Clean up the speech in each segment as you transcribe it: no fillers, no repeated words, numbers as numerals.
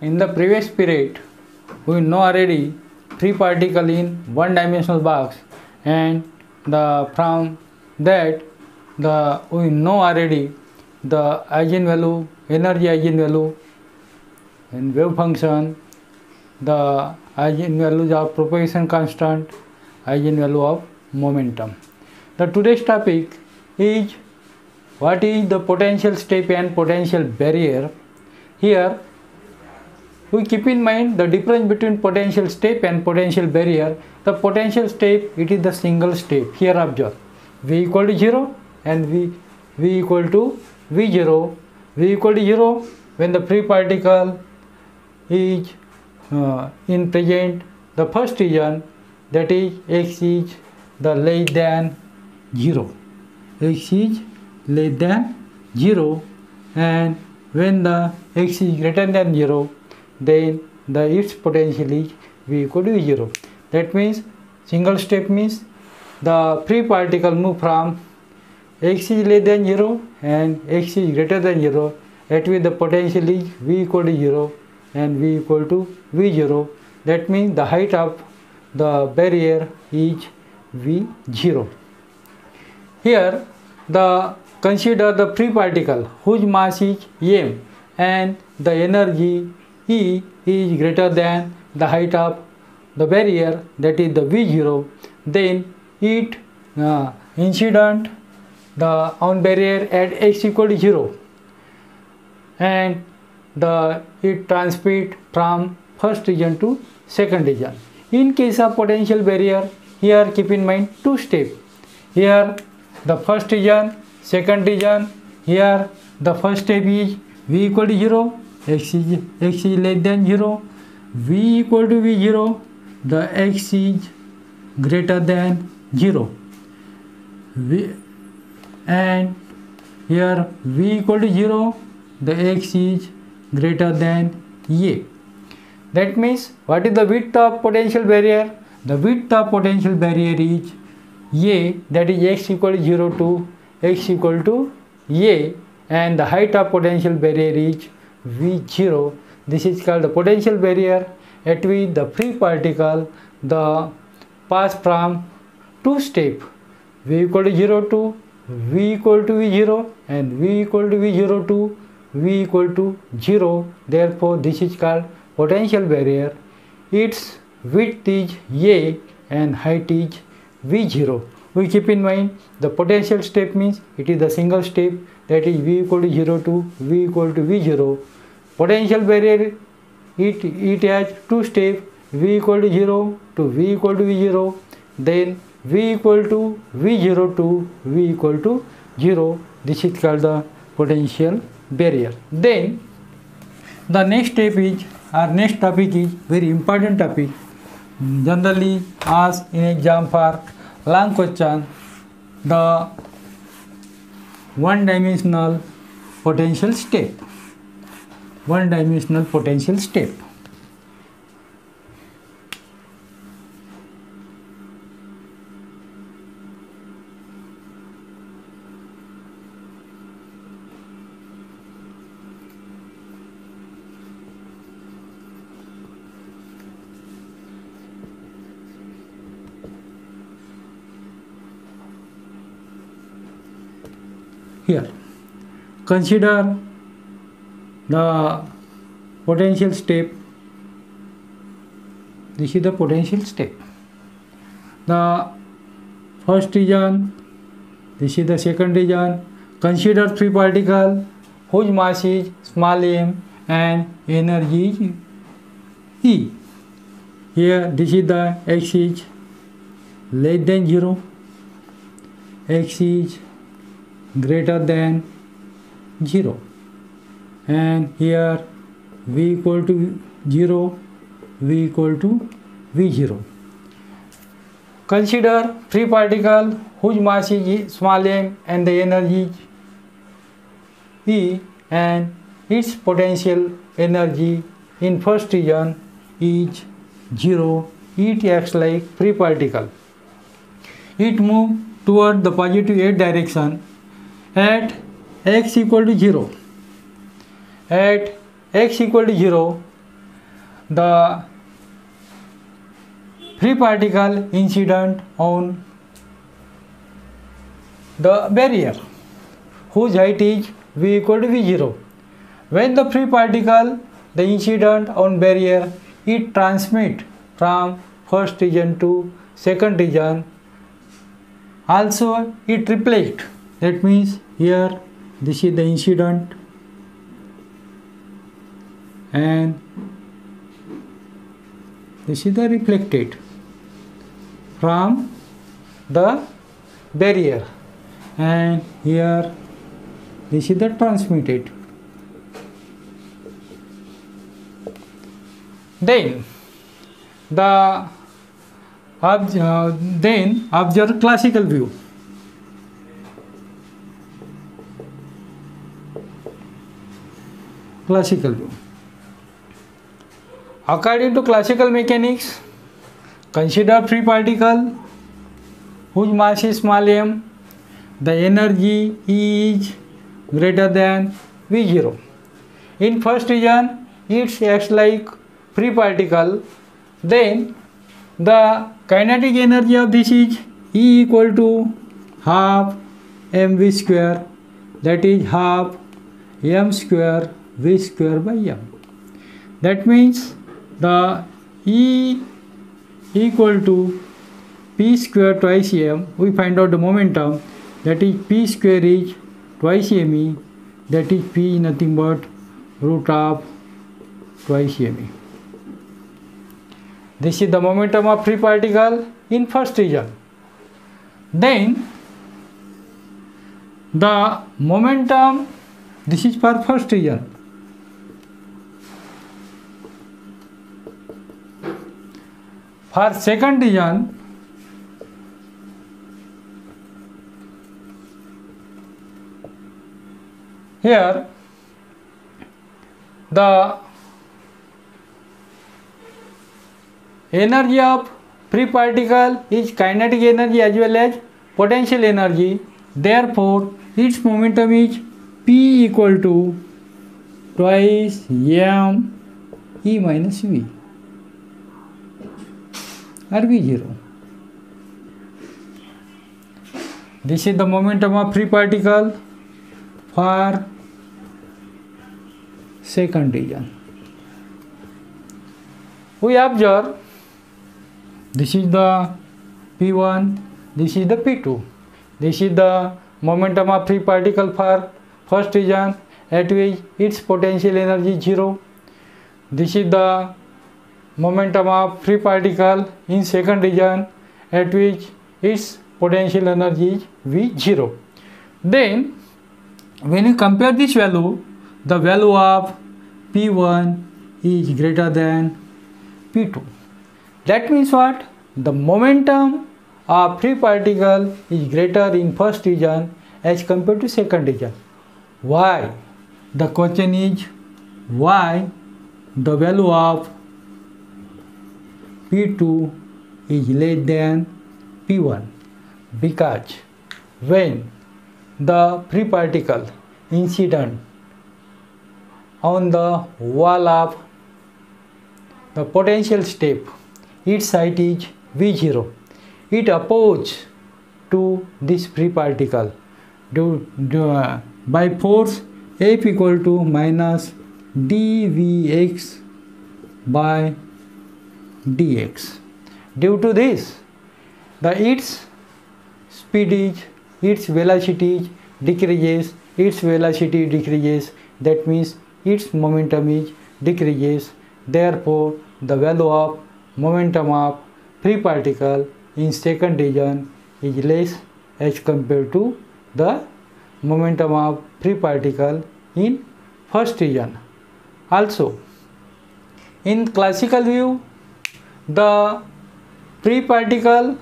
In the previous period, we know already three particles in one-dimensional box, and from that we know already the eigenvalue, energy eigenvalue, and wave function, the eigenvalues of propagation constant, eigenvalue of momentum. The today's topic is what is the potential step and potential barrier. Here we keep in mind the difference between potential step and potential barrier. The potential step, it is the single step. Here observe, V equal to 0 and V equal to V0. V equal to 0 when the free particle is in present the first region, that is x is the less than 0. X is less than 0, and when the x is greater than 0, then its potential is V equal to V0. That means single step means the free particle move from x is less than 0 and x is greater than 0, at which the potential is V equal to 0 and V equal to V0. That means the height of the barrier is V0. Here consider the free particle whose mass is m and the energy E is greater than the height of the barrier, that is the V0. Then it incident on barrier at x equal to 0, and it transmit from first region to second region. In case of potential barrier, here keep in mind two steps. Here the first region, second region. Here the first step is V equal to 0, x is less than 0, V equal to V0, the x is greater than 0, and here V equal to 0, the x is greater than a. That means what is the width of potential barrier? The width of potential barrier is a, that is x equal to 0 to x equal to a, and the height of potential barrier is V0. This is called the potential barrier, at which the free particle pass from two steps, V equal to 0 to V equal to V0 and V equal to V0 to V equal to 0. Therefore this is called potential barrier. Its width is a and height is V0. We keep in mind the potential step means it is the single step, that is V equal to 0 to V equal to V0. Potential barrier, it has two steps, V equal to 0 to V equal to V0, then V equal to V0 to V equal to 0. This is called the potential barrier. Then the next step is, our next topic is very important topic, generally asked in exam for long question, the one-dimensional potential step. One-dimensional potential step. Here, consider the potential step. This is the potential step. The first region, this is the second region. Consider free particle whose mass is small m and energy is E. Here, this is the x is less than 0, x is greater than 0, and here V equal to 0, V equal to V0. Consider free particle whose mass is small m and the energy is E, and its potential energy in first region is 0. It acts like free particle. It moves toward the positive z direction at x equal to 0. At x equal to 0, the free particle incident on the barrier whose height is v equal to v0. When the free particle, the incident on barrier, it transmit from first region to second region, also it reflect. That means here this is the incident and this is the reflected from the barrier, and here this is the transmitted. Then observe classical view. Classical view. According to classical mechanics, consider free particle whose mass is small m, the energy E is greater than V0. In first region, it acts like free particle, then the kinetic energy of this is E equal to half mv square, that is half m square v square by m. That means the E equal to p square twice m. We find out the momentum, that is p square is twice me, that is p nothing but root of twice me. This is the momentum of free particle in first region. Then the momentum, this is for first region. For second region, here the energy of free particle is kinetic energy as well as potential energy. Therefore, its momentum is P equal to twice m E minus V or V0. This is the momentum of free particle for second region. We observe this is the P1, this is the P2. This is the momentum of free particle for first region at which its potential energy is 0. This is the momentum of free particle in second region at which its potential energy is V0. Then when you compare this value, the value of P1 is greater than P2. That means what? The momentum of free particle is greater in first region as compared to second region. Why? The question is why the value of P2 is less than P1? Because when the free particle incident on the wall of the potential step, its height is V0. It opposes to this free particle by force F equal to minus dVx by dx. Due to this, its speed is, its velocity decreases, that means its momentum is decreases. Therefore, the value of momentum of free particle in second region is less as compared to the momentum of free particle in first region. Also, in classical view, the free particle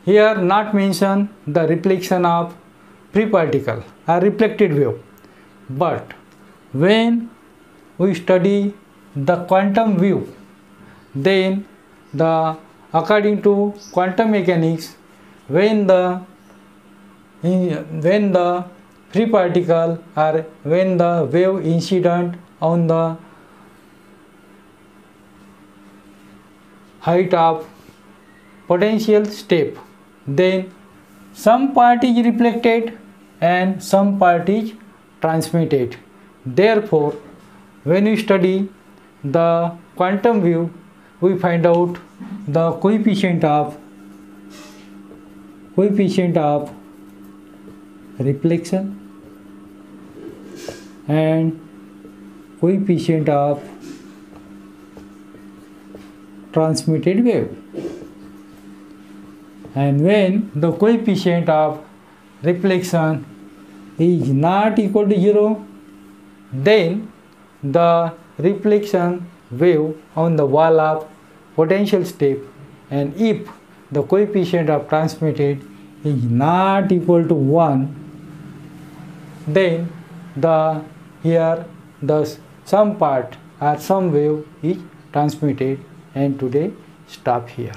here not mention the reflection of free particle or reflected wave, but when we study the quantum view, then according to quantum mechanics, when the free particle or when the wave incident on the height of potential step, then some part is reflected and some part is transmitted. Therefore, when we study the quantum wave, we find out the coefficient of reflection and coefficient of transmitted wave. And when the coefficient of reflection is not equal to 0, then the reflection wave on the wall of potential step, and if the coefficient of transmitted is not equal to 1, then some part or some wave is transmitted. And today stop here.